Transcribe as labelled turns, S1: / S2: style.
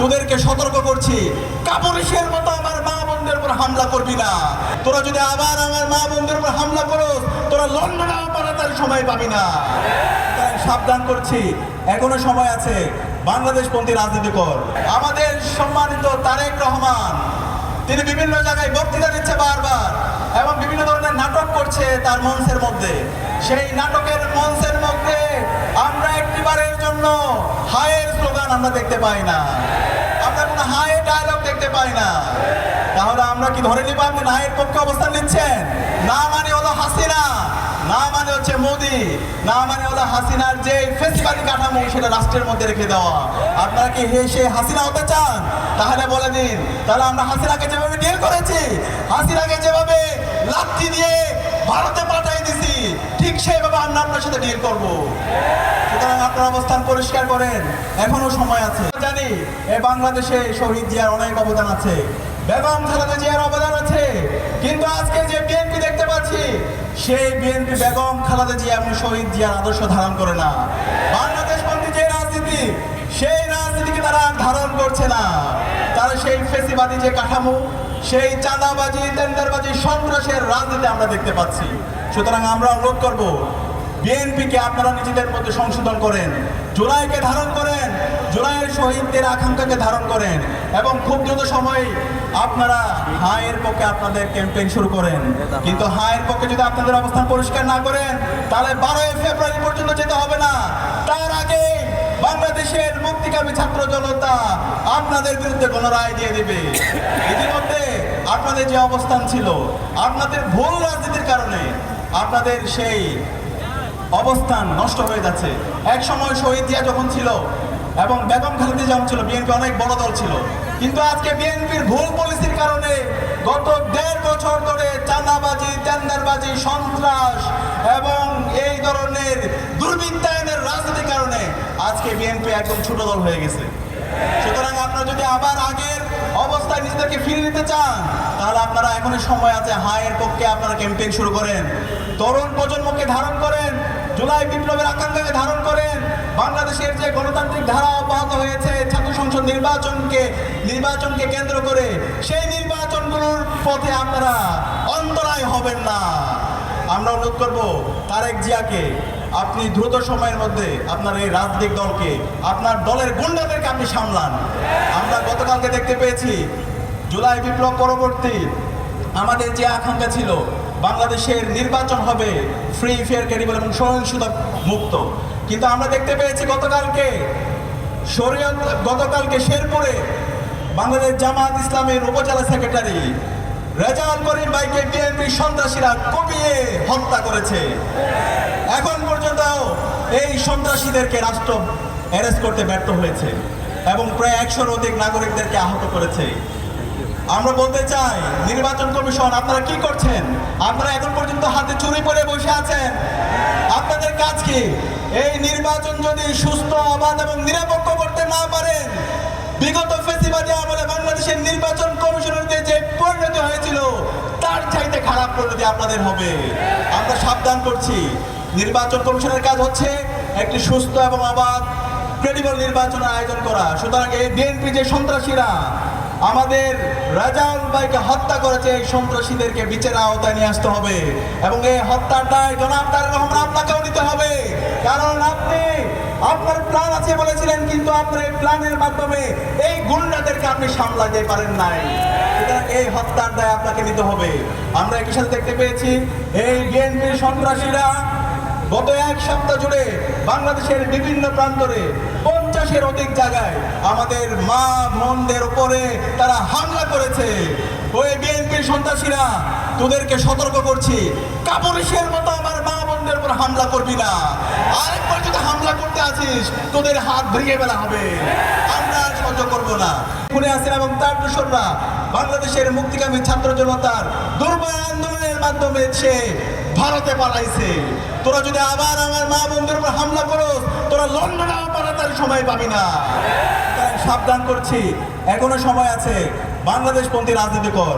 S1: তোদেরকে সতর্ক করছি, কাপুরুষের মতো আমার মা বোনদের উপর হামলা করবি না। তোরা যদি আবার আমার মা বোনদের উপর হামলা করোস, তোরা লন্ডনে পালাতে সময় পাবি না। তাই সাবধান করছি, এখনো সময় আছে। বাংলাদেশপন্থী রাজনীতি কর। আমাদের সম্মানিত তারেক রহমান, তিনি বিভিন্ন জায়গায় বক্তৃতা দিচ্ছে বারবার এবং বিভিন্ন ধরনের নাটক করছে তার মঞ্চের মধ্যে। সেই নাটকের মঞ্চের মধ্যে আমরা একটিবারের জন্য হায়ের স্লোগান আমরা দেখতে পাই না, আমরা কোনো হায়ের ডায়লগ দেখতে পাই না। তাহলে আমরা কি ধরে নিব আপনি হায়ের পক্ষে অবস্থান নিচ্ছেন? না মানে হলো হাসিনা, না মানে হচ্ছে মোদি, না মানে হলো হাসিনার যে ফেসিবাদী কাঠামো সেটা রাষ্ট্রের মধ্যে রেখে দেওয়া। আপনারা কি সে হাসিনা হতে চান? তাহলে বলে দিন। তাহলে আমরা হাসিনাকে যেভাবে ডিল করেছি, হাসিনাকে যেভাবে লাঠি দিয়ে ভারতে পাঠাই দিছি, ঠিক সেইভাবে আমরা আপনার সাথে ডিল করব। সুতরাং আপনার অবস্থান পরিষ্কার করেন, এখনো সময় আছে। জানি এই বাংলাদেশে শহীদ জিয়ার অনেক অবদান আছে, বেগম খালেদা জিয়ার অবদান আছে, কিন্তু আজকে যে বিএনপি দেখতে পাচ্ছি, সেই বিএনপি বেগম খালেদা জিয়া এবং শহীদ জিয়ার আদর্শ ধারণ করে না। বাংলাদেশপন্থী যে রাজনীতি, সেই রাজনীতিকে তারা ধারণ করছে না। তারা সেই ফেসিবাদী যে কাঠামো, সেই চাঁদাবাজি, টেন্ডারবাজি, সন্ত্রাসের রাজনীতি আমরা দেখতে পাচ্ছি। সুতরাং আমরা অনুরোধ করব, বিএনপিকে আপনারা নিজেদের মধ্যে সংশোধন করেন, জুলাইকে ধারণ করেন, জুলাইয়ের শহীদদের আকাঙ্ক্ষাকে ধারণ করেন এবং খুব দ্রুত সময় আপনারা হায়ের পক্ষে আপনাদের ক্যাম্পেইন শুরু করেন। কিন্তু হায়ের পক্ষে যদি আপনাদের অবস্থান পরিষ্কার না করেন, তাহলে 12 ফেব্রুয়ারি পর্যন্ত যেতে হবে না। তার আগে বাংলাদেশের মুক্তিকামী ছাত্র জনতা আপনাদের বিরুদ্ধে গণরায় দিয়ে দেবে। ইতিমধ্যে আপনাদের যে অবস্থান ছিল, আপনাদের ভুল রাজনীতির কারণে আপনাদের সেই অবস্থান নষ্ট হয়ে যাচ্ছে। এক সময় শহীদ জিয়া যখন ছিল এবং বেগম খালেদা যখন ছিল, বিএনপি অনেক বড় দল ছিল। কিন্তু আজকে বিএনপির ভুল পলিসির কারণে গত 1.5 বছর ধরে চাঁদাবাজি, টেন্ডারবাজি, সন্ত্রাস এবং এই ধরনের দুর্বৃত্তায়নের রাজনীতির কারণে আজকে বিএনপি একদম ছোট দল হয়ে গেছে। সুতরাং আপনারা যদি আবার আগের অবস্থায় নিজেদেরকে ফিরে নিতে চান, তাহলে আপনারা এখনো সময় আছে, হায়ের পক্ষে আপনারা ক্যাম্পেইন শুরু করেন, তরুণ প্রজন্মকে ধারণ করেন, জুলাই বিপ্লবের আকাঙ্ক্ষাকে ধারণ করেন। বাংলাদেশের যে গণতান্ত্রিক ধারা অব্যাহত হয়েছে ছাত্র সংসদ নির্বাচনকে কেন্দ্র করে, সেই নির্বাচনগুলোর পথে আপনারা অন্তরায় হবেন না। আমরা অনুরোধ করব তারেক জিয়াকে, আপনি দ্রুত সময়ের মধ্যে আপনার এই রাজনৈতিক দলকে, আপনার দলের গুন্ডাদেরকে আপনি সামলান। আমরা গতকালকে দেখতে পেয়েছি জুলাই বিপ্লব পরবর্তী আমাদের যে আকাঙ্ক্ষা ছিল বাংলাদেশের নির্বাচন হবে ফ্রি, ফেয়ার, ক্রেডিবল এবং সহিংসতা মুক্ত, কিন্তু আমরা দেখতে পেয়েছি গতকালকে শেরপুরে বাংলাদেশ জামাত ইসলামের উপজেলা সেক্রেটারি রেজাউল করিম ভাইকে বিএনপি সন্ত্রাসীরা কুপিয়ে হত্যা করেছে। এখন পর্যন্ত এই সন্ত্রাসীদেরকে রাষ্ট্র অ্যারেস্ট করতে ব্যর্থ হয়েছে এবং প্রায় 100-র অধিক নাগরিকদেরকে আহত করেছে। আমরা বলতে চাই, নির্বাচন কমিশন আপনারা কি করছেন? আপনারা এখন পর্যন্ত হাতে চুরি পরে বসে আছেন। আপনাদের কাজ কি? এই নির্বাচন যদি সুস্থ, অবাধ এবং নিরপেক্ষ করতে না পারেন, বিগত ফেসিবাদী আমলে বাংলাদেশের নির্বাচন কমিশনের যে পরিণতি হয়েছিল, তার চাইতে খারাপ পরিণতি আপনাদের হবে। আমরা সাবধান করছি, নির্বাচন কমিশনের কাজ হচ্ছে একটি সুস্থ এবং অবাধ ক্রেডিবল নির্বাচনের আয়োজন করা। সুতরাং এই বিএনপি যে সন্ত্রাসীরা আমাদের রেজাউল ভাইকে হত্যা করেছে, এই সন্ত্রাসীদেরকে বিচারের আওতায় নিয়ে আসতে হবে এবং এই হত্যার দায় জনাব তারেক রহমান আপনাকেও নিতে হবে। কারণ আপনি আপনার প্ল্যান আছে বলেছিলেন, কিন্তু আপনার এই প্ল্যানের মাধ্যমে এই গুন্ডাদেরকে আপনি সামলাতে পারেন নাই। সুতরাং এই হত্যার দায় আপনাকে নিতে হবে। আমরা একই সাথে দেখতে পেয়েছি এই বিএনপির সন্ত্রাসীরা গত 1 সপ্তাহ জুড়ে বাংলাদেশের বিভিন্ন প্রান্তরে 50-এর অধিক জায়গায় আমাদের মা বোনদের উপরে তারা হামলা করেছে। ওই বিএনপির সন্ত্রাসীরা, তোদেরকে সতর্ক করছি, কাপুরুষের মতো আমার মা বোনদের উপর হামলা করবি না। আরেকবার যদি হামলা করতে আসিস, তোদের হাত ভেঙে ফেলা হবে। আমরা আর সহ্য করবো না। খুনে হাসিনা এবং তার দোসররা বাংলাদেশের মুক্তিকামী ছাত্র জনতার দুর্বল আন্দোলনের মাধ্যমে সে ভারতে পালাইছে। তোরা যদি আবার আমার মা বোনদের উপর হামলা করোস, তোরা লন্ডনে পালাতে সময় পাবি না। সাবধান করছি, এখনো সময় আছে। বাংলাদেশপন্থী রাজনীতি কর।